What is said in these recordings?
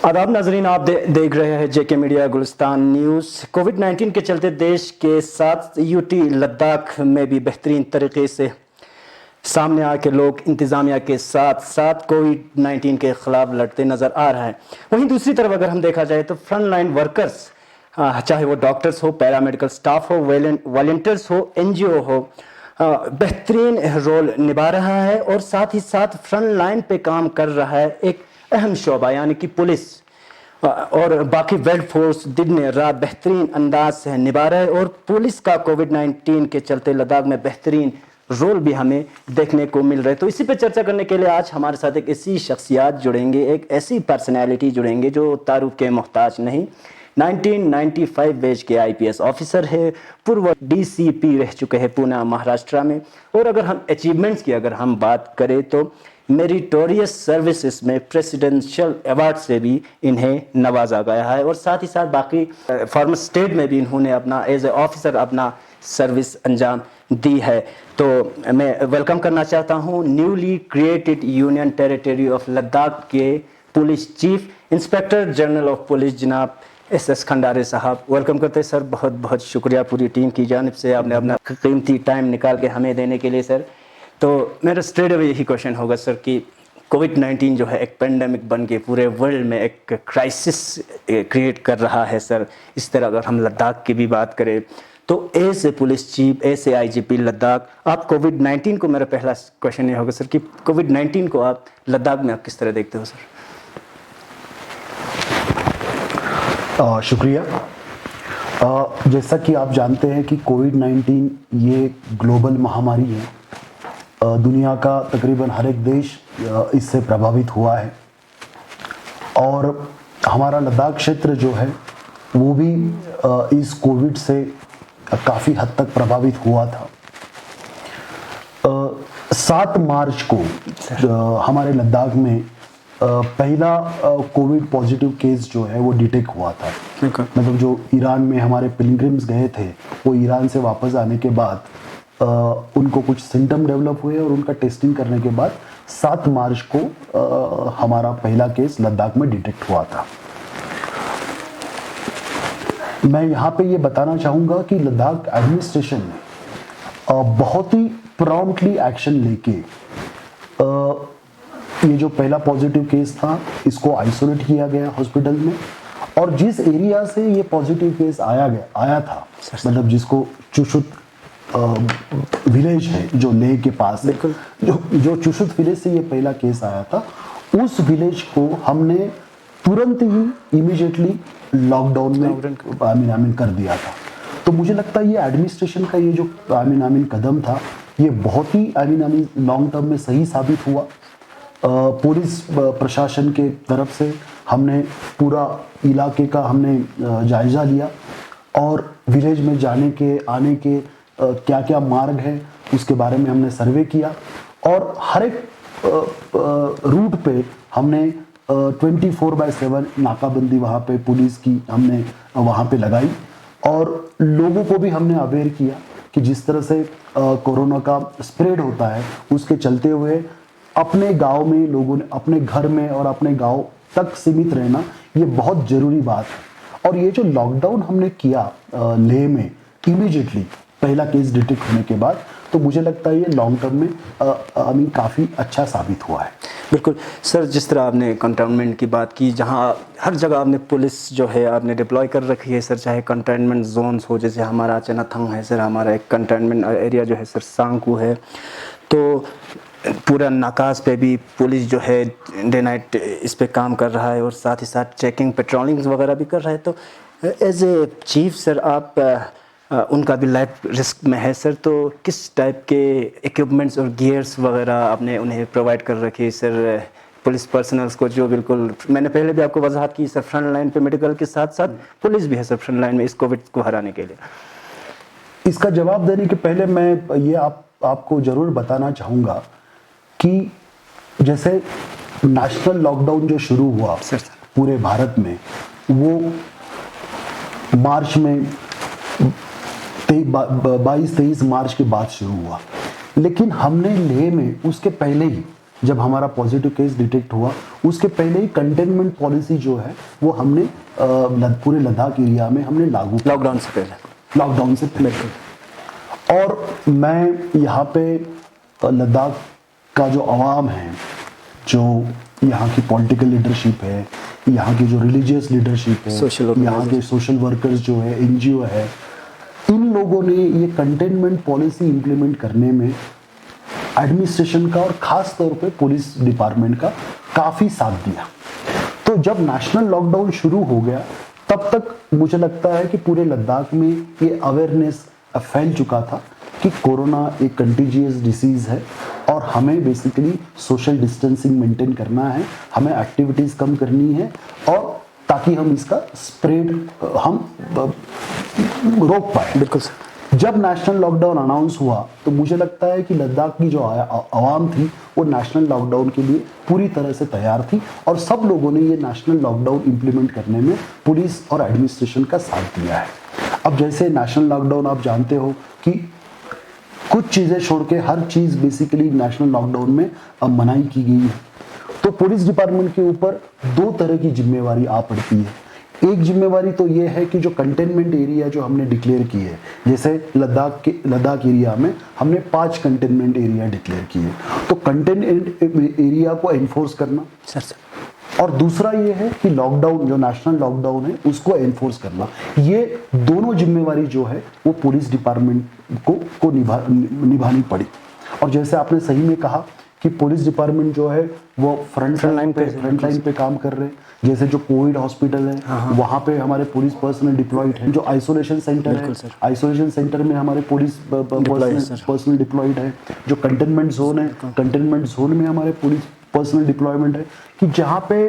आदाब नाजरीन, आप देख रहे हैं जेके मीडिया गुलिस्तान न्यूज़। कोविड-19 के चलते देश के साथ यूटी लद्दाख में भी बेहतरीन तरीके से सामने आके लोग इंतज़ामिया के साथ साथ कोविड-19 के ख़िलाफ़ लड़ते नज़र आ रहे हैं। वहीं दूसरी तरफ अगर हम देखा जाए तो फ्रंट लाइन वर्कर्स, चाहे वो डॉक्टर्स हो, पैरामेडिकल स्टाफ हो, वॉलंटियर्स हो, एनजीओ हो, बेहतरीन रोल निभा रहा है और साथ ही साथ फ्रंट लाइन पे काम कर रहा है एक अहम शोबा यानी कि पुलिस और बाकी वेल्ड फोर्स दिन रात बेहतरीन अंदाज से निभा रहा है। और पुलिस का कोविड-19 के चलते लद्दाख में बेहतरीन रोल भी हमें देखने को मिल रहा है। तो इसी पे चर्चा करने के लिए आज हमारे साथ एक ऐसी शख्सियत जुड़ेंगे, एक ऐसी पर्सनैलिटी जुड़ेंगे जो तारुफ के मोहताज नहीं। 1995 बैच के आईपीएस ऑफिसर है, पूर्व डीसीपी रह चुके हैं पूना महाराष्ट्र में। और अगर हम अचीवमेंट्स की अगर हम बात करें तो मेरिटोरियस सर्विसेज में प्रेसिडेंशियल अवार्ड से भी इन्हें नवाजा गया है और साथ ही साथ बाकी फॉर्मर स्टेट में भी इन्होंने अपना एज ए ऑफिसर अपना सर्विस अंजाम दी है। तो मैं वेलकम करना चाहता हूं newly created union territory of Ladakh के police chief inspector general of police जनाब एस खंडारे साहब। वेलकम करते हैं सर, बहुत बहुत शुक्रिया पूरी टीम की जानिब से आपने अपना कीमती टाइम निकाल के हमें देने के लिए सर। तो मेरा स्ट्रेट अवे यही क्वेश्चन होगा सर कि कोविड-19 जो है एक पेंडेमिक बन के पूरे वर्ल्ड में एक क्राइसिस क्रिएट कर रहा है सर। इस तरह अगर हम लद्दाख की भी बात करें तो as a police chief, as a IGP Ladakh, आप कोविड-19 को, मेरा पहला क्वेश्चन ये होगा सर कि कोविड-19 को आप लद्दाख में आप किस तरह देखते हो सर? शुक्रिया। जैसा कि आप जानते हैं कि कोविड-19 ये ग्लोबल महामारी है। दुनिया का तकरीबन हर एक देश इससे प्रभावित हुआ है और हमारा लद्दाख क्षेत्र जो है वो भी इस कोविड से काफ़ी हद तक प्रभावित हुआ था। 7 मार्च को हमारे लद्दाख में पहला कोविड पॉजिटिव केस जो है वो डिटेक्ट हुआ था। मतलब जो ईरान में हमारे पिलग्रिम्स गए थे वो ईरान से वापस आने के बाद उनको कुछ सिम्टम डेवलप हुए और उनका टेस्टिंग करने के बाद 7 मार्च को हमारा पहला केस लद्दाख में डिटेक्ट हुआ था। मैं यहाँ पे ये बताना चाहूँगा कि लद्दाख एडमिनिस्ट्रेशन ने बहुत ही प्रॉम्प्टली एक्शन लेके ये जो पहला पॉजिटिव केस था इसको आइसोलेट किया गया हॉस्पिटल में। और जिस एरिया से ये पॉजिटिव केस आया था, मतलब जिसको चुशुत विलेज है जो लेह के पास है, जो चुशुत विलेज से ये पहला केस आया था, उस विलेज को हमने तुरंत ही इमीडिएटली लॉकडाउन में कर दिया था। तो मुझे लगता है ये एडमिनिस्ट्रेशन का ये जो कदम था ये बहुत ही लॉन्ग टर्म में सही साबित हुआ। पुलिस प्रशासन के तरफ से हमने पूरा इलाके का हमने जायजा लिया और विलेज में जाने के आने के क्या क्या मार्ग है उसके बारे में हमने सर्वे किया और हर एक रूट पे हमने 24/7 नाकाबंदी वहाँ पे पुलिस की हमने वहाँ पे लगाई और लोगों को भी हमने अवेयर किया कि जिस तरह से कोरोना का स्प्रेड होता है उसके चलते हुए अपने गांव में लोगों ने अपने घर में और अपने गांव तक सीमित रहना ये बहुत ज़रूरी बात है। और ये जो लॉकडाउन हमने किया लेह में इमीडिएटली पहला केस डिटेक्ट होने के बाद, तो मुझे लगता है ये लॉन्ग टर्म में काफ़ी अच्छा साबित हुआ है। बिल्कुल सर, जिस तरह आपने कंटेनमेंट की बात की, जहां हर जगह आपने पुलिस जो है आपने डिप्लॉय कर रखी है सर, चाहे कंटेनमेंट जोन्स हो, जैसे हमारा चनाथंग है सर, हमारा एक कंटेनमेंट एरिया जो है सर सांकू है, तो पूरा नाकास पे भी पुलिस जो है डे नाइट इस पे काम कर रहा है और साथ ही साथ चेकिंग पेट्रोलिंग वगैरह भी कर रहा है। तो एज ए चीफ सर आप उनका भी लाइफ रिस्क में है सर, तो किस टाइप के इक्विपमेंट्स और गियर्स वगैरह आपने उन्हें प्रोवाइड कर रखी है सर पुलिस पर्सनल्स को, जो बिल्कुल मैंने पहले भी आपको वजाहत की सर, फ्रंट लाइन पे मेडिकल के साथ साथ पुलिस भी है सर फ्रंट लाइन में इस कोविड को हराने के लिए। इसका जवाब देने के पहले मैं ये आपको ज़रूर बताना चाहूँगा कि जैसे नेशनल लॉकडाउन जो शुरू हुआ पूरे भारत में, वो मार्च में 22-23 मार्च के बाद शुरू हुआ, लेकिन हमने लेह में उसके पहले ही जब हमारा पॉजिटिव केस डिटेक्ट हुआ उसके पहले ही कंटेनमेंट पॉलिसी जो है वो हमने पूरे लद्दाख एरिया में हमने लागू की। लॉकडाउन से पहले। लॉकडाउन से पहले। और मैं यहाँ पे लद्दाख का जो अवाम है, जो यहाँ की पॉलिटिकल लीडरशिप है, यहाँ की जो रिलीजियस लीडरशिप है, यहाँ के सोशल वर्कर्स जो है, एनजीओ है, इन लोगों ने ये कंटेनमेंट पॉलिसी इंप्लीमेंट करने में एडमिनिस्ट्रेशन का और खास तौर पे पुलिस डिपार्टमेंट का काफ़ी साथ दिया। तो जब नेशनल लॉकडाउन शुरू हो गया तब तक मुझे लगता है कि पूरे लद्दाख में ये अवेयरनेस फैल चुका था कि कोरोना एक कंटीजियस डिसीज़ है और हमें बेसिकली सोशल डिस्टेंसिंग मेंटेन करना है, हमें एक्टिविटीज़ कम करनी है और ताकि हम इसका स्प्रेड हम रोक पाए। बिल्कुल सर। जब नेशनल लॉकडाउन अनाउंस हुआ तो मुझे लगता है कि लद्दाख की जो आवाम थी वो नेशनल लॉकडाउन के लिए पूरी तरह से तैयार थी और सब लोगों ने ये नेशनल लॉकडाउन इंप्लीमेंट करने में पुलिस और एडमिनिस्ट्रेशन का साथ दिया है। अब जैसे नेशनल लॉकडाउन आप जानते हो कि कुछ चीज़ें छोड़ के हर चीज़ बेसिकली नेशनल लॉकडाउन में अब मनाही की गई है। तो पुलिस डिपार्टमेंट के ऊपर दो तरह की जिम्मेवारी आ पड़ती है। एक जिम्मेवारी तो ये है कि जो कंटेनमेंट एरिया जो हमने डिक्लेयर की है, जैसे लद्दाख एरिया में हमने 5 कंटेनमेंट एरिया डिक्लेयर किए, तो कंटेनमेंट एरिया को एनफोर्स करना सर। और दूसरा ये है कि लॉकडाउन जो नेशनल लॉकडाउन है उसको एनफोर्स करना। ये दोनों जिम्मेवारी जो है वो पुलिस डिपार्टमेंट को निभानी पड़ी। और जैसे आपने सही में कहा कि पुलिस डिपार्टमेंट जो है वो फ्रंट लाइन पे काम कर रहे हैं। जैसे जो कोविड हॉस्पिटल है वहाँ पे हमारे पुलिस पर्सनल डिप्लॉयड है। जो आइसोलेशन सेंटर है, आइसोलेशन सेंटर में हमारे पुलिस पर्सनल डिप्लॉयड है। जो कंटेनमेंट जोन है, कंटेनमेंट जोन में हमारे पुलिस पर्सनल डिप्लॉयमेंट है कि जहाँ पे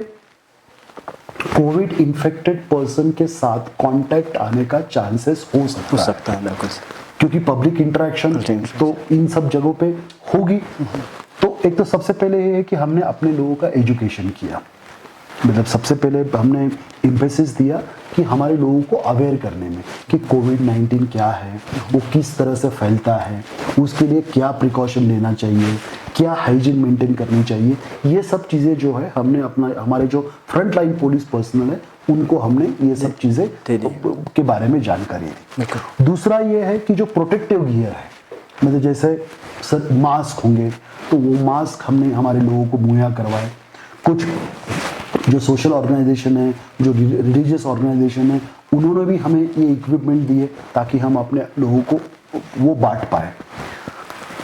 कोविड इन्फेक्टेड पर्सन के साथ कांटेक्ट आने का चांसेस हो सकता है बिल्कुल, क्योंकि पब्लिक इंटरेक्शन तो इन सब जगहों पे होगी। तो एक तो सबसे पहले ये है कि हमने अपने लोगों का एजुकेशन किया, मतलब सबसे पहले हमने एम्फेसिस दिया कि हमारे लोगों को अवेयर करने में कि कोविड-19 क्या है, वो किस तरह से फैलता है, उसके लिए क्या प्रिकॉशन लेना चाहिए, क्या हाइजीन मेंटेन करनी चाहिए। ये सब चीज़ें जो है हमने हमारे जो फ्रंट लाइन पुलिस पर्सनल है उनको हमने ये सब चीज़ें के बारे में जानकारी दी। दूसरा ये है कि जो प्रोटेक्टिव गियर है, मतलब जैसे सर मास्क होंगे तो वो मास्क हमने हमारे लोगों को मुहैया करवाए। कुछ जो सोशल ऑर्गेनाइजेशन है, जो रिलीजियस ऑर्गेनाइजेशन है, उन्होंने भी हमें ये इक्विपमेंट दिए ताकि हम अपने लोगों को वो बांट पाए।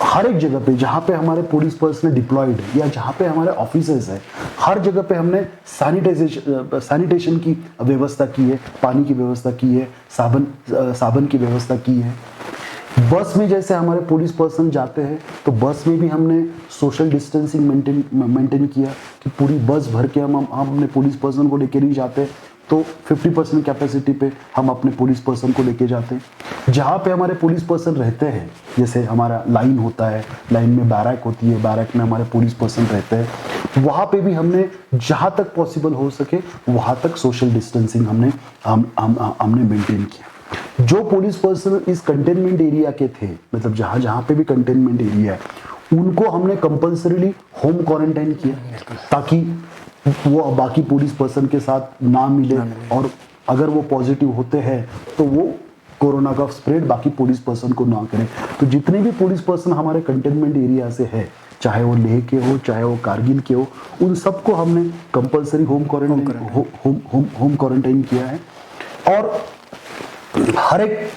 हर एक जगह पे जहाँ पे हमारे पुलिस पर्सनल डिप्लॉयड है या जहाँ पे हमारे ऑफिसर्स है, हर जगह पे हमने सैनिटेशन की व्यवस्था की है, पानी की व्यवस्था की है, साबुन की व्यवस्था की है। बस में जैसे हमारे पुलिस पर्सन जाते हैं तो बस में भी हमने सोशल डिस्टेंसिंग मेंटेन किया कि पूरी बस भर के हम अपने पुलिस पर्सन को लेके नहीं जाते, तो 50% कैपेसिटी पे हम अपने पुलिस पर्सन को लेके जाते हैं। जहाँ पे हमारे पुलिस पर्सन रहते हैं, जैसे हमारा लाइन होता है, लाइन में बैरक होती है, बैरक में हमारे पुलिस पर्सन रहते हैं, वहाँ पे भी हमने जहाँ तक पॉसिबल हो सके वहाँ तक सोशल डिस्टेंसिंग हमने मेंटेन किया। जो पुलिस पर्सन इस कंटेनमेंट एरिया के थे, मतलब जहाँ जहाँ पे भी कंटेनमेंट एरिया है, उनको हमने कंपल्सरीली होम क्वारंटाइन किया ताकि वो बाकी पुलिस पर्सन के साथ ना मिले और अगर वो पॉजिटिव होते हैं तो वो कोरोना का स्प्रेड बाकी पुलिस पर्सन को ना करें। तो जितने भी पुलिस पर्सन हमारे कंटेनमेंट एरिया से है, चाहे वो लेह के हो, चाहे वो कारगिल के हो, उन सबको हमने कंपल्सरी होम क्वारंटाइन किया है। और हर एक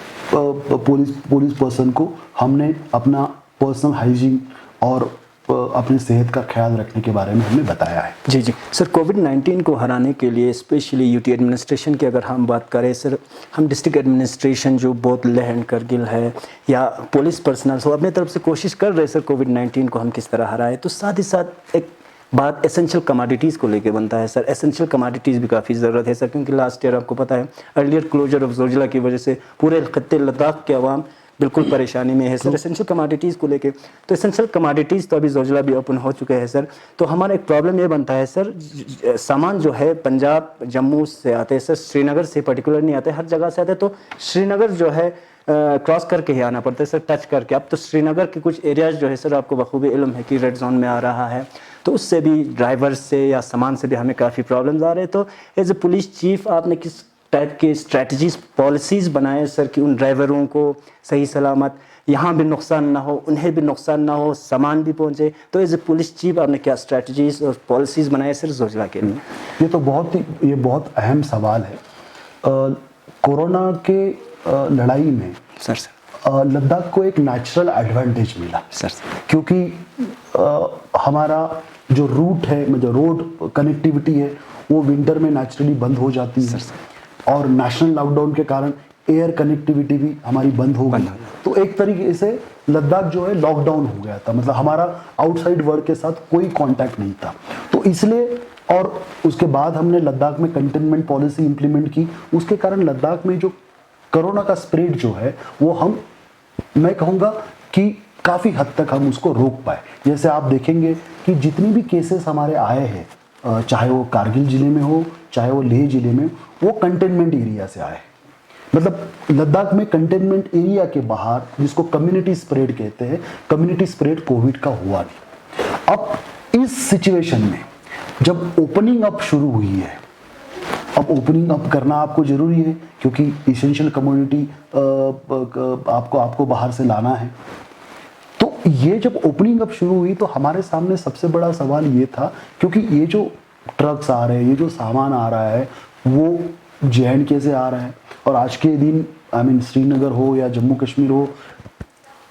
पुलिस पर्सन को हमने अपना पर्सनल हाइजीन और अपनी सेहत का ख्याल रखने के बारे में हमने बताया है। जी जी सर, कोविड-19 को हराने के लिए स्पेशली यूटी एडमिनिस्ट्रेशन की अगर हम बात करें सर, हम डिस्ट्रिक्ट एडमिनिस्ट्रेशन जो बहुत लेह एंड करगिल है या पुलिस पर्सनल हो अपनी तरफ से कोशिश कर रहे हैं सर कोविड-19 को हम किस तरह हराएं। तो साथ ही साथ एक बात एसेंशियल कमोडिटीज़ को लेके बनता है सर। एसेंशियल कमोडिटीज़ भी काफ़ी ज़रूरत है सर, क्योंकि लास्ट ईयर आपको पता है अर्लियर क्लोजर ऑफ जोजिला की वजह से पूरे खत्ते लद्दाख के अवाम बिल्कुल परेशानी में है सर एसेंशियल कमोडिटीज़ को लेके। तो एसेंशियल कमोडिटीज़ तो अभी जोजिला भी ओपन हो चुके हैं सर। तो हमारा एक प्रॉब्लम ये बनता है सर, सामान जो है पंजाब जम्मू से आते हैं सर, श्रीनगर से पर्टिकुलर नहीं आते, हर जगह से आते हैं। तो श्रीनगर जो है क्रॉस करके ही आना पड़ता है सर, टच करके। अब तो श्रीनगर के कुछ एरियाज जो है सर आपको बखूबी इल्म है कि रेड जोन में आ रहा है। तो उससे भी ड्राइवर से या सामान से भी हमें काफ़ी प्रॉब्लम्स आ रहे हैं। तो एज ए पुलिस चीफ आपने किस टाइप के स्ट्रेटजीज पॉलिसीज़ बनाए सर कि उन ड्राइवरों को सही सलामत यहाँ भी नुकसान ना हो, उन्हें भी नुकसान ना हो, सामान भी पहुँचे? तो एज ए पुलिस चीफ आपने क्या स्ट्रेटजीज और पॉलिसीज़ बनाए सर जोजिला के लिए? ये बहुत अहम सवाल है। कोरोना के लड़ाई में सर लद्दाख को एक नेचुरल एडवांटेज मिला सर क्योंकि हमारा जो रूट है, मतलब रोड कनेक्टिविटी है, वो विंटर में नेचुरली बंद हो जाती है और नेशनल लॉकडाउन के कारण एयर कनेक्टिविटी भी हमारी बंद हो गई। तो एक तरीके से लद्दाख जो है लॉकडाउन हो गया था, मतलब हमारा आउटसाइड वर्ल्ड के साथ कोई कांटेक्ट नहीं था। तो इसलिए, और उसके बाद हमने लद्दाख में कंटेनमेंट पॉलिसी इंप्लीमेंट की, उसके कारण लद्दाख में जो कोरोना का स्प्रेड जो है वो मैं कहूँगा कि काफ़ी हद तक हम उसको रोक पाए। जैसे आप देखेंगे कि जितनी भी केसेस हमारे आए हैं, चाहे वो कारगिल ज़िले में हो, चाहे वो लेह ज़िले में, वो कंटेनमेंट एरिया से आए। मतलब लद्दाख में कंटेनमेंट एरिया के बाहर, जिसको कम्युनिटी स्प्रेड कहते हैं, कम्युनिटी स्प्रेड कोविड का हुआ नहीं। अब इस सिचुएशन में जब ओपनिंग अप शुरू हुई है, अब ओपनिंग अप करना आपको ज़रूरी है क्योंकि इसेंशियल कम्युनिटी आपको बाहर से लाना है। तो ये जब ओपनिंग अप शुरू हुई तो हमारे सामने सबसे बड़ा सवाल ये था, क्योंकि ये जो ट्रक्स आ रहे हैं, ये जो सामान आ रहा है, वो JNK से आ रहा है और आज के दिन श्रीनगर हो या जम्मू कश्मीर हो,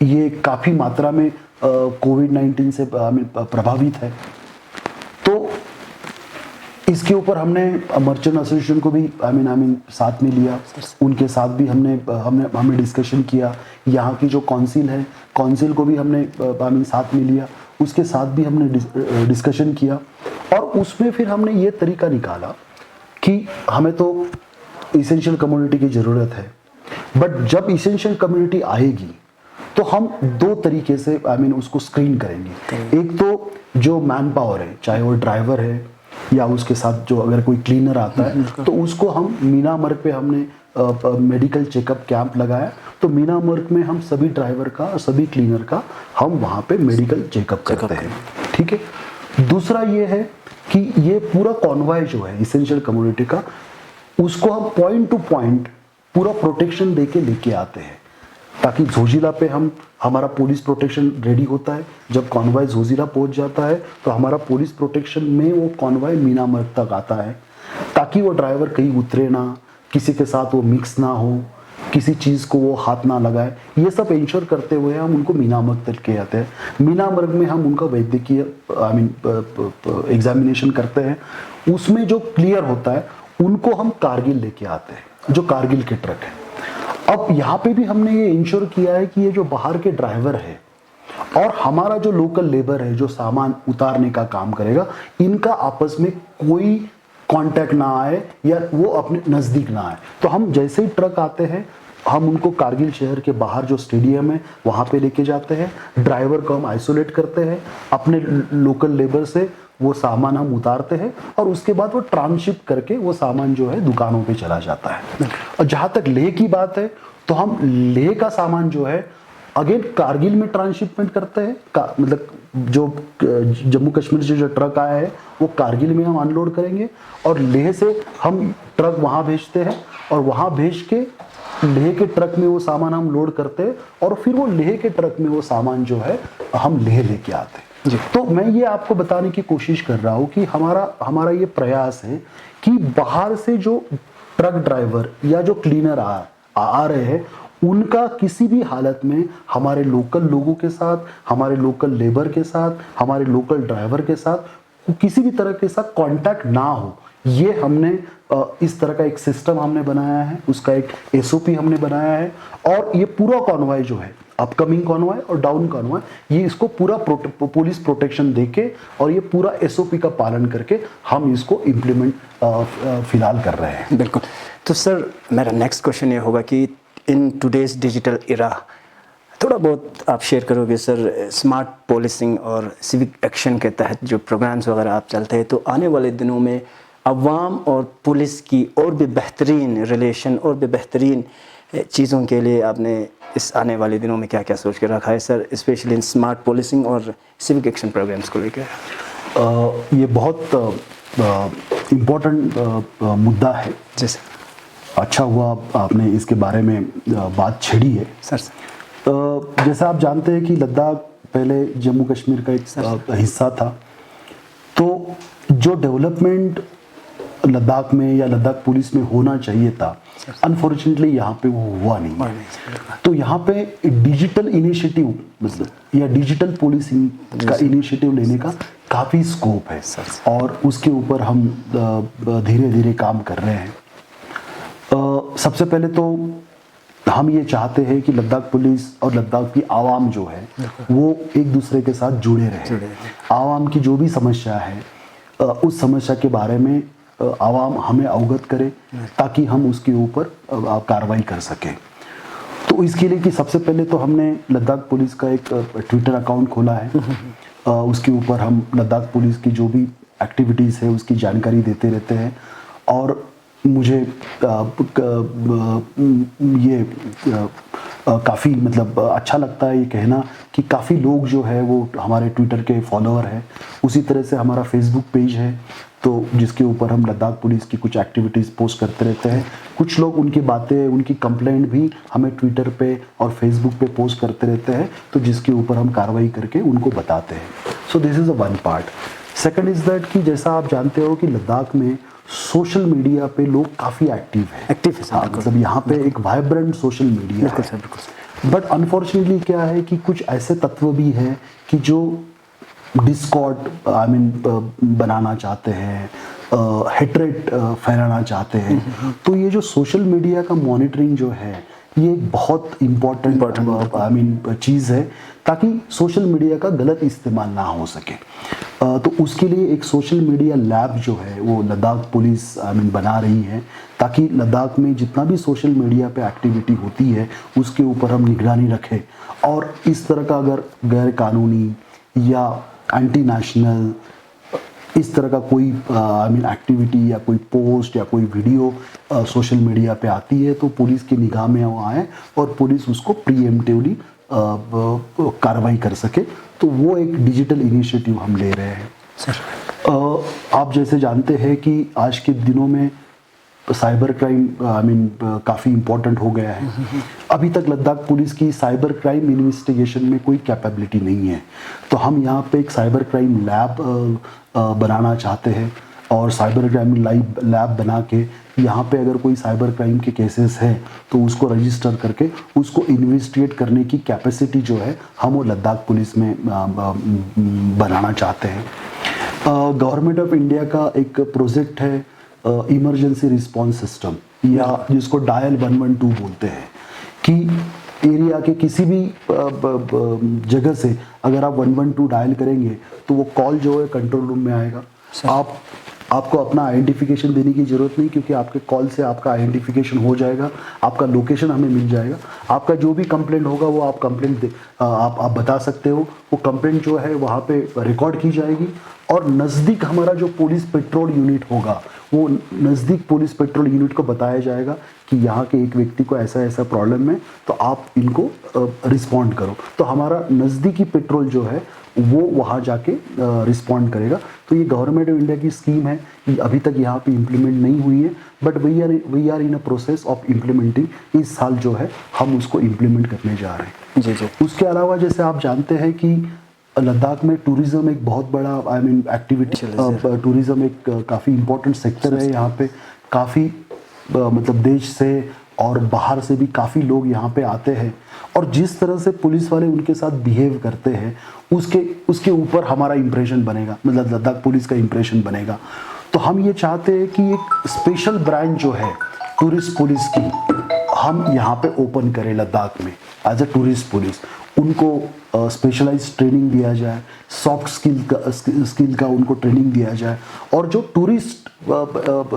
ये काफ़ी मात्रा में कोविड-19 से प्रभावित है। तो इसके ऊपर हमने मर्चेंट एसोसिएशन को भी साथ में लिया, उनके साथ भी हमने डिस्कशन किया। यहाँ की जो काउंसिल है, काउंसिल को भी हमने साथ में लिया, उसके साथ भी हमने डिस्कशन किया और उसमें फिर हमने ये तरीका निकाला कि हमें तो इसेंशियल कम्युनिटी की ज़रूरत है, बट जब इसेंशियल कम्युनिटी आएगी तो हम दो तरीके से उसको स्क्रीन करेंगे। एक तो जो मैन पावर है, चाहे वो ड्राइवर है या उसके साथ जो अगर कोई क्लीनर आता है, तो उसको हम मीना मार्ग पे हमने मेडिकल चेकअप कैंप लगाया। तो मीना मार्ग में हम सभी ड्राइवर का और सभी क्लीनर का हम वहाँ पे मेडिकल चेकअप करते हैं, ठीक है। दूसरा ये है कि ये पूरा कॉन्वॉय जो है इसेंशियल कम्युनिटी का, उसको हम पॉइंट टू पॉइंट पूरा प्रोटेक्शन देके लेके आते हैं, ताकि जोजिला पे हमारा पुलिस प्रोटेक्शन रेडी होता है। जब कॉन्वॉय जोजिला पहुंच जाता है तो हमारा पुलिस प्रोटेक्शन में वो कॉन्वॉय मीना मार्ग तक आता है, ताकि वो ड्राइवर कहीं उतरे ना, किसी के साथ वो मिक्स ना हो, किसी चीज़ को वो हाथ ना लगाए। ये सब इंश्योर करते हुए हम उनको मीना मार्ग तक ले आते हैं। मीना मार्ग में हम उनका वैद्यकीय एग्जामिनेशन करते हैं। उसमें जो क्लियर होता है उनको हम कारगिल लेके आते हैं, जो कारगिल के ट्रक है। अब यहाँ पे भी हमने ये इंश्योर किया है कि ये जो बाहर के ड्राइवर है और हमारा जो लोकल लेबर है जो सामान उतारने का काम करेगा, इनका आपस में कोई कांटेक्ट ना आए या वो अपने नज़दीक ना आए। तो हम जैसे ही ट्रक आते हैं, हम उनको कारगिल शहर के बाहर जो स्टेडियम है वहाँ पे लेके जाते हैं। ड्राइवर को हम आइसोलेट करते हैं, अपने लोकल लेबर से वो सामान हम उतारते हैं और उसके बाद वो ट्रांसशिप करके वो सामान जो है दुकानों पे चला जाता है। और जहाँ तक लेह की बात है, तो हम लेह का सामान जो है अगेन कारगिल में ट्रांसशिपमेंट करते हैं। मतलब जो जम्मू कश्मीर से जो ट्रक आया है वो कारगिल में हम अनलोड करेंगे और लेह से हम ट्रक वहाँ भेजते हैं और वहाँ भेज के लेह के ट्रक में वो सामान हम लोड करते हैं और फिर वो लेह के ट्रक में वो सामान जो है हम लेह लेके आते हैं। तो मैं ये आपको बताने की कोशिश कर रहा हूँ कि हमारा ये प्रयास है कि बाहर से जो ट्रक ड्राइवर या जो क्लीनर आ रहे हैं, उनका किसी भी हालत में हमारे लोकल लोगों के साथ, हमारे लोकल लेबर के साथ, हमारे लोकल ड्राइवर के साथ किसी भी तरह के साथ कांटेक्ट ना हो। ये हमने इस तरह का एक सिस्टम हमने बनाया है, उसका एक SOP हमने बनाया है और ये पूरा कॉन्वॉय जो है, अपकमिंग कॉन्वॉय और डाउन कॉन्वॉय, ये इसको पूरा पुलिस प्रोटेक्शन देके और ये पूरा SOP का पालन करके हम इसको इम्प्लीमेंट फिलहाल कर रहे हैं। बिल्कुल। तो सर मेरा नेक्स्ट क्वेश्चन ये होगा कि इन टुडेज डिजिटल इरा थोड़ा बहुत आप शेयर करोगे सर, स्मार्ट पॉलिसिंग और सिविक एक्शन के तहत जो प्रोग्राम्स वगैरह आप चलते हैं, तो आने वाले दिनों में अवाम और पुलिस की और भी बेहतरीन रिलेशन और भी बेहतरीन चीज़ों के लिए आपने इस आने वाले दिनों में क्या क्या सोच के रखा है sir, specially in smart policing और सिविक एक्शन प्रोग्राम्स को लेकर? ये बहुत इम्पोर्टेंट मुद्दा है। जी सर। अच्छा हुआ आपने इसके बारे में बात छेड़ी है। सर जैसा आप जानते हैं कि लद्दाख पहले जम्मू कश्मीर का एक हिस्सा था, तो जो डेवलपमेंट लद्दाख में या लद्दाख पुलिस में होना चाहिए था, अनफॉर्चुनेटली यहाँ पे वो हुआ नहीं। तो यहाँ पे डिजिटल इनिशिएटिव मतलब या डिजिटल पुलिसिंग का इनिशिएटिव लेने का काफ़ी स्कोप है और उसके ऊपर हम धीरे धीरे काम कर रहे हैं। सबसे पहले तो हम ये चाहते हैं कि लद्दाख पुलिस और लद्दाख की आवाम जो है वो एक दूसरे के साथ जुड़े रहे। आवाम की जो भी समस्या है उस समस्या के बारे में आवाम हमें अवगत करे ताकि हम उसके ऊपर कार्रवाई कर सकें। तो इसके लिए कि सबसे पहले तो हमने लद्दाख पुलिस का एक ट्विटर अकाउंट खोला है। उसके ऊपर हम लद्दाख पुलिस की जो भी एक्टिविटीज़ है उसकी जानकारी देते रहते हैं और मुझे ये काफ़ी मतलब अच्छा लगता है ये कहना कि काफ़ी लोग जो है वो हमारे ट्विटर के फॉलोअर हैं। उसी तरह से हमारा फेसबुक पेज है तो जिसके ऊपर हम लद्दाख पुलिस की कुछ एक्टिविटीज़ पोस्ट करते रहते हैं। कुछ लोग उनकी बातें उनकी कंप्लेंट भी हमें ट्विटर पे और फेसबुक पे पोस्ट करते रहते हैं, तो जिसके ऊपर हम कार्रवाई करके उनको बताते हैं। So this is a one part. Second is that कि जैसा आप जानते हो कि लद्दाख में सोशल मीडिया पे लोग काफ़ी एक्टिव है सर। मतलब यहाँ पे एक वाइब्रेंट सोशल मीडिया है। बट अनफॉर्चुनेटली क्या है कि कुछ ऐसे तत्व भी हैं कि जो डिस्कॉर्ड बनाना चाहते हैं, हेट्रेट फैलाना चाहते हैं। तो ये जो सोशल मीडिया का मॉनिटरिंग जो है ये बहुत इम्पोर्टेंट चीज़ है ताकि सोशल मीडिया का गलत इस्तेमाल ना हो सके। तो उसके लिए एक सोशल मीडिया लैब जो है वो लद्दाख पुलिस बना रही है ताकि लद्दाख में जितना भी सोशल मीडिया पे एक्टिविटी होती है उसके ऊपर हम निगरानी रखें और इस तरह का अगर गैर कानूनी या एंटी नेशनल इस तरह का कोई एक्टिविटी या कोई पोस्ट या कोई वीडियो सोशल मीडिया पे आती है तो पुलिस की निगाह में वो आए और पुलिस उसको प्रीएम्प्टिवली कार्रवाई कर सके। तो वो एक डिजिटल इनिशिएटिव हम ले रहे हैं सर। आप जैसे जानते हैं कि आज के दिनों में साइबर क्राइम काफ़ी इम्पोर्टेंट हो गया है। अभी तक लद्दाख पुलिस की साइबर क्राइम इन्वेस्टिगेशन में कोई कैपेबिलिटी नहीं है, तो हम यहाँ पे एक साइबर क्राइम लैब बनाना चाहते हैं और साइबर क्राइम लैब बना के यहाँ पे अगर कोई साइबर क्राइम के केसेस हैं तो उसको रजिस्टर करके उसको इन्वेस्टिगेट करने की कैपेसिटी जो है हम वो लद्दाख पुलिस में बनाना चाहते हैं। गवर्नमेंट ऑफ इंडिया का एक प्रोजेक्ट है इमरजेंसी रिस्पॉन्स सिस्टम या जिसको डायल 112 बोलते हैं कि एरिया के किसी भी जगह से अगर आप 112 डायल करेंगे तो वो कॉल जो है कंट्रोल रूम में आएगा। आपको अपना आइडेंटिफिकेशन देने की ज़रूरत नहीं क्योंकि आपके कॉल से आपका आइडेंटिफिकेशन हो जाएगा, आपका लोकेशन हमें मिल जाएगा। आपका जो भी कंप्लेंट होगा वो आप कंप्लेंट आप बता सकते हो। वो कंप्लेंट जो है वहाँ पे रिकॉर्ड की जाएगी और नज़दीक हमारा जो पुलिस पेट्रोल यूनिट होगा वो नज़दीक पुलिस पेट्रोल यूनिट को बताया जाएगा कि यहाँ के एक व्यक्ति को ऐसा ऐसा प्रॉब्लम है तो आप इनको रिस्पॉन्ड करो। तो हमारा नज़दीकी पेट्रोल जो है वो वहाँ जाके रिस्पॉन्ड करेगा। तो ये गवर्नमेंट ऑफ इंडिया की स्कीम है, ये अभी तक यहाँ पे इम्प्लीमेंट नहीं हुई है but we are in a process of implementing. इस साल जो है हम उसको इम्प्लीमेंट करने जा रहे हैं। जी। उसके अलावा जैसे आप जानते हैं कि लद्दाख में टूरिज़्म एक बहुत बड़ा एक्टिविटी, टूरिज़्म एक काफ़ी इम्पोर्टेंट सेक्टर है। यहाँ पे काफ़ी मतलब देश से और बाहर से भी काफ़ी लोग यहाँ पे आते हैं और जिस तरह से पुलिस वाले उनके साथ बिहेव करते हैं उसके ऊपर हमारा इम्प्रेशन बनेगा, मतलब लद्दाख पुलिस का इम्प्रेशन बनेगा। तो हम ये चाहते हैं कि एक स्पेशल ब्रांच जो है टूरिस्ट पुलिस की हम यहाँ पे ओपन करें लद्दाख में एज अ टूरिस्ट पुलिस। उनको स्पेशलाइज ट्रेनिंग दिया जाए, सॉफ्ट स्किल का उनको ट्रेनिंग दिया जाए और जो टूरिस्ट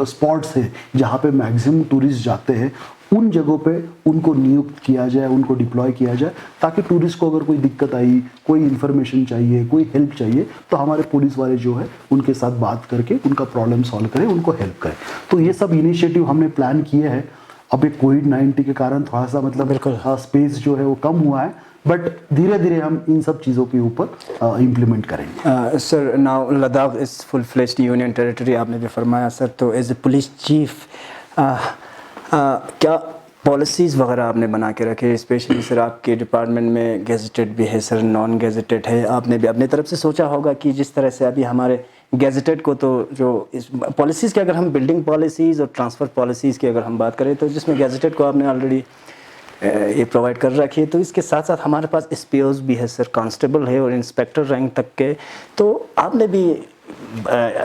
स्पॉट्स है जहाँ पे मैक्सिमम टूरिस्ट जाते हैं उन जगहों पे उनको नियुक्त किया जाए, उनको डिप्लॉय किया जाए ताकि टूरिस्ट को अगर कोई दिक्कत आई, कोई इन्फॉर्मेशन चाहिए, कोई हेल्प चाहिए तो हमारे पुलिस वाले जो है उनके साथ बात करके उनका प्रॉब्लम सॉल्व करें, उनको हेल्प करें। तो ये सब इनिशिएटिव हमने प्लान किए हैं। अब एक कोविड-19 के कारण थोड़ा सा मतलब स्पेस जो है वो कम हुआ है बट धीरे धीरे हम इन सब चीज़ों के ऊपर इम्प्लीमेंट करेंगे। Sir now Ladakh is full fledged union territory, आपने भी फरमाया सर, तो एज ए पुलिस चीफ क्या पॉलिसीज़ वगैरह आपने बना के रखे, स्पेशली सर आपके डिपार्टमेंट में गेजेटेड भी है सर, नॉन गेजेटेड है, आपने भी अपनी तरफ से सोचा होगा कि जिस तरह से अभी हमारे गेजेटेड को तो जो इस पॉलिसीज़ की अगर हम बिल्डिंग पॉलिसीज़ और ट्रांसफ़र पॉलिसीज़ की अगर हम बात करें तो जिसमें गेजेटेड को आपने ऑलरेडी ये प्रोवाइड कर रखी है, तो इसके साथ साथ हमारे पास एसपीओज भी है सर, कांस्टेबल है और इंस्पेक्टर रैंक तक के, तो आपने भी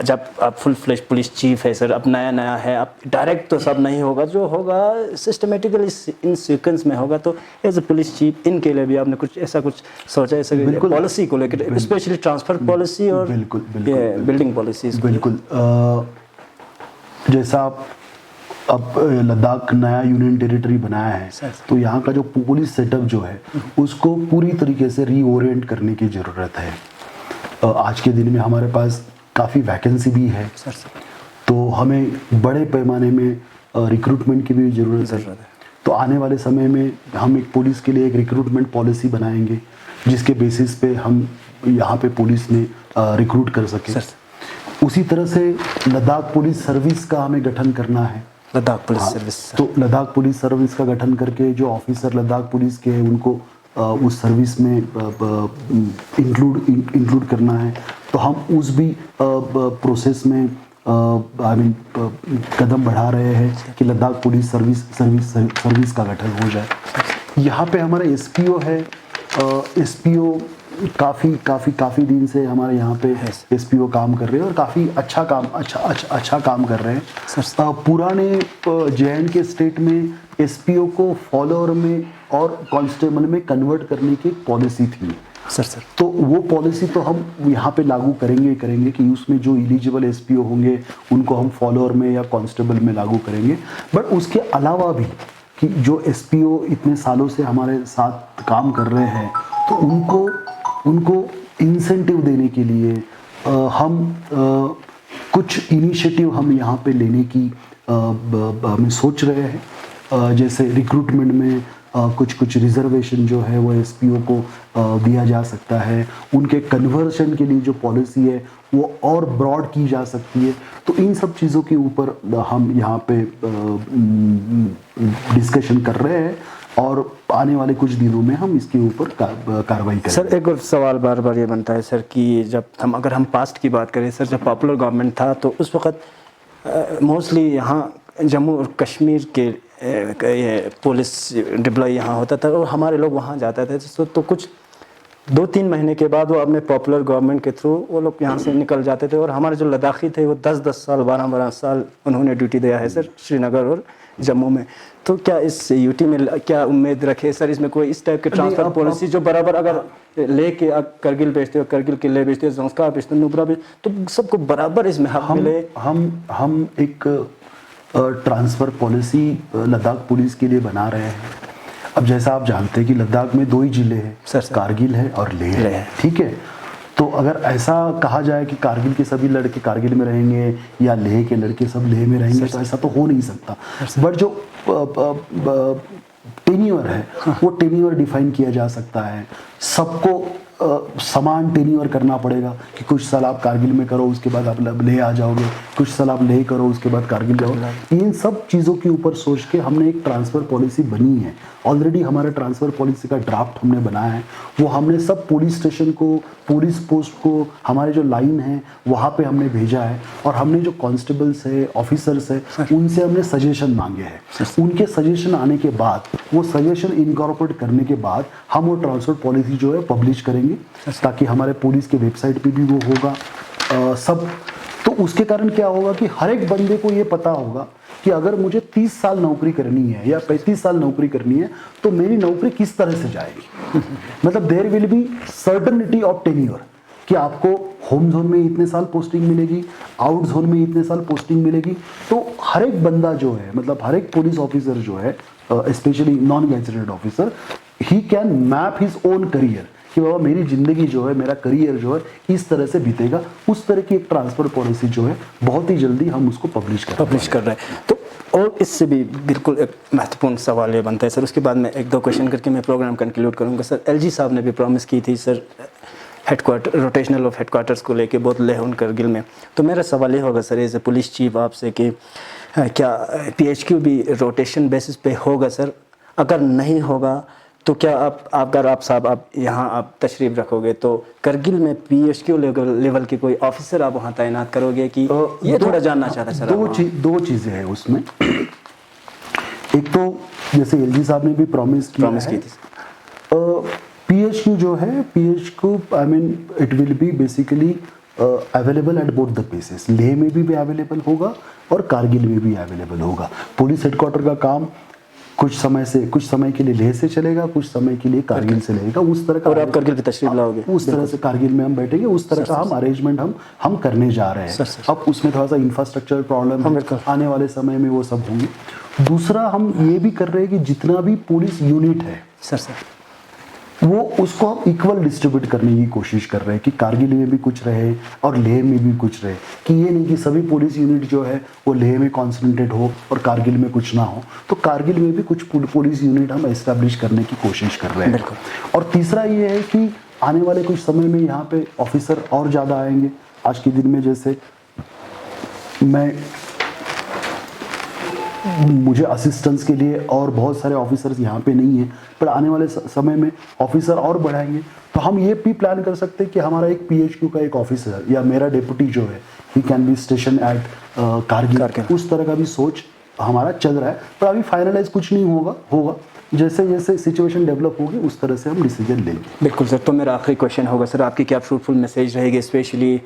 जब आप फुल फ्लेश पुलिस चीफ है सर, अब नया नया है, अब डायरेक्ट तो सब नहीं होगा, जो होगा सिस्टमेटिकली इन सीक्वेंस में होगा, तो एज ए पुलिस चीफ इनके लिए भी आपने कुछ ऐसा कुछ सोचा है सर पॉलिसी को लेकर, स्पेशली ट्रांसफ़र पॉलिसी और बिल्डिंग पॉलिसीज? बिल्कुल, जैसा अब लद्दाख नया यूनियन टेरिटरी बनाया है, तो यहाँ का जो पुलिस सेटअप जो है उसको पूरी तरीके से रीओरिएंट करने की ज़रूरत है। आज के दिन में हमारे पास काफ़ी वैकेंसी भी है, तो हमें बड़े पैमाने में रिक्रूटमेंट की भी ज़रूरत है। तो आने वाले समय में हम एक पुलिस के लिए एक रिक्रूटमेंट पॉलिसी बनाएंगे जिसके बेसिस पे हम यहाँ पे पुलिस में रिक्रूट कर सकें। उसी तरह से लद्दाख पुलिस सर्विस का हमें गठन करना है। लद्दाख पुलिस सर्विस, तो लद्दाख पुलिस सर्विस का गठन करके जो ऑफिसर लद्दाख पुलिस के हैं उनको उस सर्विस में इंक्लूड करना है। तो हम उस भी प्रोसेस में कदम बढ़ा रहे हैं कि लद्दाख पुलिस सर्विस का गठन हो जाए। यहाँ पे हमारा एसपीओ है, एसपीओ काफ़ी दिन से हमारे यहाँ पे एसपीओ काम कर रहे हैं और काफ़ी अच्छा काम कर रहे हैं। पुराने जे.एंड.के स्टेट में एसपीओ को फॉलोअर में और कांस्टेबल में कन्वर्ट करने की एक पॉलिसी थी सर। तो वो पॉलिसी तो हम यहाँ पे लागू करेंगे कि उसमें जो एलिजिबल एसपीओ होंगे उनको हम फॉलोअर में या कांस्टेबल में लागू करेंगे। बट उसके अलावा भी कि जो एसपीओ इतने सालों से हमारे साथ काम कर रहे हैं तो उनको इंसेंटिव देने के लिए हम कुछ इनिशिएटिव हम यहाँ पे लेने की हम सोच रहे हैं। जैसे रिक्रूटमेंट में कुछ रिजर्वेशन जो है वो एसपीओ को दिया जा सकता है, उनके कन्वर्शन के लिए जो पॉलिसी है वो और ब्रॉड की जा सकती है। तो इन सब चीज़ों के ऊपर हम यहाँ पे डिस्कशन कर रहे हैं और आने वाले कुछ दिनों में हम इसके ऊपर कार्रवाई करेंगे। सर एक और सवाल बार बार ये बनता है सर कि जब अगर हम पास्ट की बात करें सर, जब पॉपुलर गवर्नमेंट था तो उस वक्त मोस्टली यहाँ जम्मू और कश्मीर के ये पुलिस डिप्लॉय यहाँ होता था और हमारे लोग वहाँ जाते थे। तो कुछ 2-3 महीने के बाद वो अपने पॉपुलर गवर्नमेंट के थ्रू वो लोग यहाँ से निकल जाते थे और हमारे जो लद्दाखी थे वो 10-10 साल 12-12 साल उन्होंने ड्यूटी दिया है सर श्रीनगर और जम्मू में। तो क्या इस यूटी में क्या उम्मीद रखे सर, इसमें कोई इस टाइप के ट्रांसफर पॉलिसी जो बराबर अगर ले के करगिल भेजते हो, करगिल के ले भेजते हो, ज़ंस्कार भेजते हो, नुब्रा भेजते तो सबको बराबर इसमें हक मिले? हम एक ट्रांसफ़र पॉलिसी लद्दाख पुलिस के लिए बना रहे हैं। अब जैसा आप जानते हैं कि लद्दाख में 2 ही जिले हैं, कारगिल है और लेह है, ठीक है। तो अगर ऐसा कहा जाए कि कारगिल के सभी लड़के कारगिल में रहेंगे या लेह के लड़के सब लेह में रहेंगे तो ऐसा तो हो नहीं सकता। बट जो टेन्योर है वो टेन्योर डिफाइन किया जा सकता है। सबको समान टेन्योर करना पड़ेगा कि कुछ साल आप कारगिल में करो उसके बाद आप लेह आ जाओगे, कुछ साल आप लेह करो उसके बाद कारगिल जाओगे। इन सब चीज़ों के ऊपर सोच के हमने एक ट्रांसफ़र पॉलिसी बनी है। ऑलरेडी हमारे ट्रांसफ़र पॉलिसी का ड्राफ्ट हमने बनाया है। वो हमने सब पुलिस स्टेशन को, पुलिस पोस्ट को, हमारे जो लाइन है वहाँ पे हमने भेजा है और हमने जो कांस्टेबल्स है, ऑफिसर्स है, उनसे हमने सजेशन मांगे हैं। उनके सजेशन आने के बाद, वो सजेशन इनकॉर्पोरेट करने के बाद हम वो ट्रांसफ़र पॉलिसी जो है पब्लिश करेंगे ताकि हमारे पुलिस के वेबसाइट पे भी वो होगा सब। तो उसके कारण क्या होगा कि हर एक बंदे को ये पता होगा कि अगर मुझे 30 साल नौकरी करनी है या 35 साल नौकरी करनी है तो मेरी नौकरी किस तरह से जाएगी। मतलब there will be certainty of tenure कि आपको होम जोन में इतने साल पोस्टिंग मिलेगी, आउट जोन में इतने साल पोस्टिंग मिलेगी। तो हर एक बंदा जो है, मतलब हर एक पुलिस ऑफिसर जो है, specially non gazetted officer, he can map his own career कि बाबा मेरी ज़िंदगी जो है, मेरा करियर जो है इस तरह से बीतेगा। उस तरह की एक ट्रांसफ़र पॉलिसी जो है बहुत ही जल्दी हम उसको पब्लिश कर रहे हैं। तो और इससे भी बिल्कुल एक महत्वपूर्ण सवाल ये बनता है सर, उसके बाद मैं एक दो क्वेश्चन करके मैं प्रोग्राम कंक्लूड करूँगा सर। एलजी साहब ने भी प्रॉमिस की थी sir headquarter rotational of headquarters को लेके बहुत लेह करगिल में। तो मेरा सवाल ये होगा sir as a police chief आपसे कि क्या PHQ भी रोटेशन बेसिस पे होगा सर? अगर नहीं होगा तो क्या आप यहाँ आप तशरीफ़ रखोगे तो करगिल में PHQ लेवल के कोई ऑफिसर आप वहाँ तैनात करोगे कि ये थोड़ा जानना चाहता सर। दो चीज़ें हैं उसमें। एक तो जैसे एलजी साहब ने भी प्रॉमिस की थी, PHQ जो है PHQ I mean it will be basically available at both the places. Leh में भी अवेलेबल होगा और कारगिल में भी अवेलेबल होगा। पुलिस हेडक्वार्टर का काम कुछ समय के लिए लेह से चलेगा, कुछ समय के लिए कारगिल से लगेगा। उस तरह का, और आप करगिल पे तशरीफ लाओगे, उस तरह से कारगिल में हम बैठेंगे, उस तरह का हम अरेंजमेंट हम करने जा रहे हैं। अब उसमें थोड़ा सा इंफ्रास्ट्रक्चर प्रॉब्लम है, आने वाले समय में वो सब होंगे। दूसरा हम ये भी कर रहे हैं कि जितना भी पुलिस यूनिट है सर वो उसको हम इक्वल डिस्ट्रीब्यूट करने की कोशिश कर रहे हैं कि कारगिल में भी कुछ रहे और लेह में भी कुछ रहे, कि ये नहीं कि सभी पुलिस यूनिट जो है वो लेह में कॉन्सेंट्रेट हो और कारगिल में कुछ ना हो। तो कारगिल में भी कुछ पुलिस यूनिट हम एस्टैब्लिश करने की कोशिश कर रहे हैं। और तीसरा ये है कि आने वाले कुछ समय में यहाँ पे ऑफिसर और ज़्यादा आएंगे। आज के दिन में जैसे मुझे असिस्टेंस के लिए और बहुत सारे ऑफिसर्स यहाँ पे नहीं हैं, पर आने वाले समय में ऑफिसर और बढ़ाएंगे। तो हम ये भी प्लान कर सकते हैं कि हमारा एक PHQ का एक ऑफिसर या मेरा डेप्यूटी जो है he can be station at Kargil. उस तरह का भी सोच हमारा चल रहा है, पर अभी फाइनलाइज कुछ नहीं होगा। जैसे जैसे सिचुएशन डेवलप होगी उस तरह से हम डिसीजन लेंगे। बिल्कुल सर। तो मेरा आखिरी क्वेश्चन होगा सर, आपकी क्या फ्रूटफुल मैसेज रहेगी स्पेशली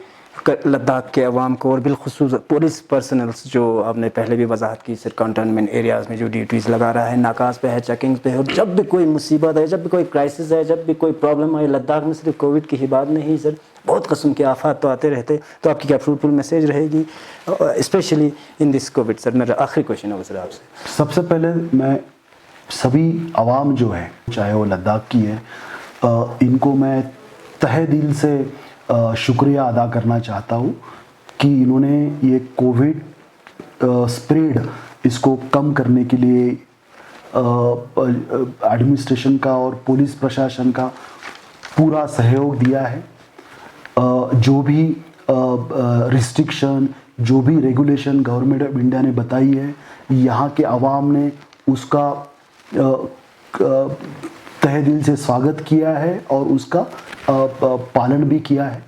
लद्दाख के अवाम को और बिलखुसूस पुलिस पर्सनल्स जो आपने पहले भी वजाहत की सर, कंटेनमेंट एरियाज़ में जो ड्यूटीज़ लगा रहा है, नाकाज पे है, चेकिंग पे है, और जब भी कोई मुसीबत है, जब भी कोई क्राइसिस है, जब भी कोई प्रॉब्लम है, लद्दाख में सिर्फ कोविड की ही बात नहीं सर, बहुत किस्म के आफात तो आते रहते। तो आपकी क्या फ्रूटफुल मैसेज रहेगी specially in this Covid sir? मेरा आखिरी क्वेश्चन होगा सर आपसे। सबसे पहले मैं सभी आवाम जो है, चाहे वो लद्दाख की है, इनको मैं तहे दिल से शुक्रिया अदा करना चाहता हूँ कि इन्होंने ये कोविड स्प्रेड इसको कम करने के लिए एडमिनिस्ट्रेशन का और पुलिस प्रशासन का पूरा सहयोग दिया है। जो भी रिस्ट्रिक्शन, जो भी रेगुलेशन गवर्नमेंट ऑफ इंडिया ने बताई है, यहाँ के आवाम ने उसका तहे दिल से स्वागत किया है और उसका पालन भी किया है।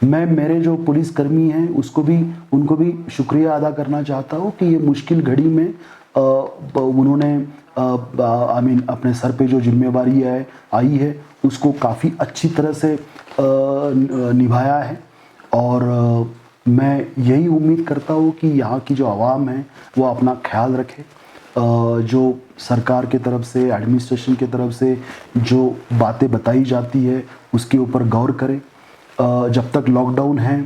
मैं मेरे जो पुलिसकर्मी हैं उनको भी शुक्रिया अदा करना चाहता हूँ कि ये मुश्किल घड़ी में उन्होंने अपने सर पे जो जिम्मेवारी आई है उसको काफ़ी अच्छी तरह से निभाया है। और मैं यही उम्मीद करता हूँ कि यहाँ की जो आवाम है वो अपना ख्याल रखे, जो सरकार के तरफ से, एडमिनिस्ट्रेशन के तरफ से जो बातें बताई जाती है उसके ऊपर गौर करें। जब तक लॉकडाउन है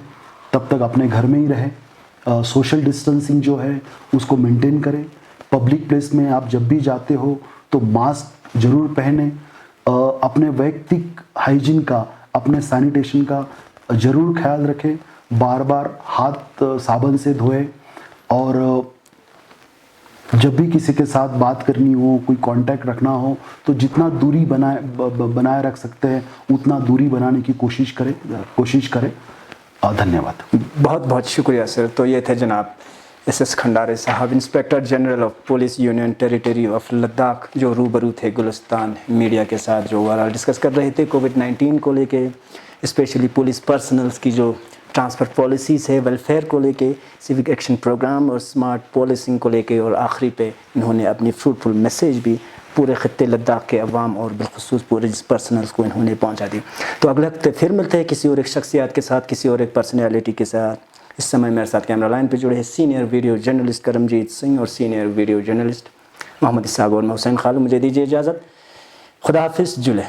तब तक अपने घर में ही रहें। सोशल डिस्टेंसिंग जो है उसको मेंटेन करें। पब्लिक प्लेस में आप जब भी जाते हो तो मास्क ज़रूर पहने। अपने वैयक्तिक हाइजीन का, अपने सैनिटेशन का ज़रूर ख्याल रखें। बार बार हाथ साबुन से धोएं और जब भी किसी के साथ बात करनी हो, कोई कांटेक्ट रखना हो, तो जितना दूरी बनाए रख सकते हैं उतना दूरी बनाने की कोशिश करें। धन्यवाद। बहुत बहुत शुक्रिया सर। तो ये थे जनाब SS खंडारे साहब, inspector general of police union territory of Ladakh, जो रूबरू थे गुलिस्तान मीडिया के साथ, जो ओवरऑल डिस्कस कर रहे थे कोविड-19 को लेके, स्पेशली पुलिस पर्सनल्स की जो ट्रांसफ़र पॉलिसीज़ है, वेलफेयर को लेके, सिविक एक्शन प्रोग्राम और स्मार्ट पॉलिसिंग को लेके, और आखिरी पे इन्होंने अपनी फ्रूटफुल मैसेज भी पूरे ख़त्ते लद्दाख के अवाम और बिलखुसूस पुलिस पर्सनल्स को इन्होंने पहुंचा दी। तो अगले हफ्ते फिर मिलते हैं किसी और एक शख्सियत के साथ, किसी और एक पर्सनैलिटी के साथ। इस समय मेरे साथ कैमरा लाइन पर जुड़े हैं senior video journalist Karamjit Singh और senior video journalist Mohammad Ishaq और मैं हुसैन खालू। मुझे दीजिए इजाज़त। खुदा हाफिज़। जुले।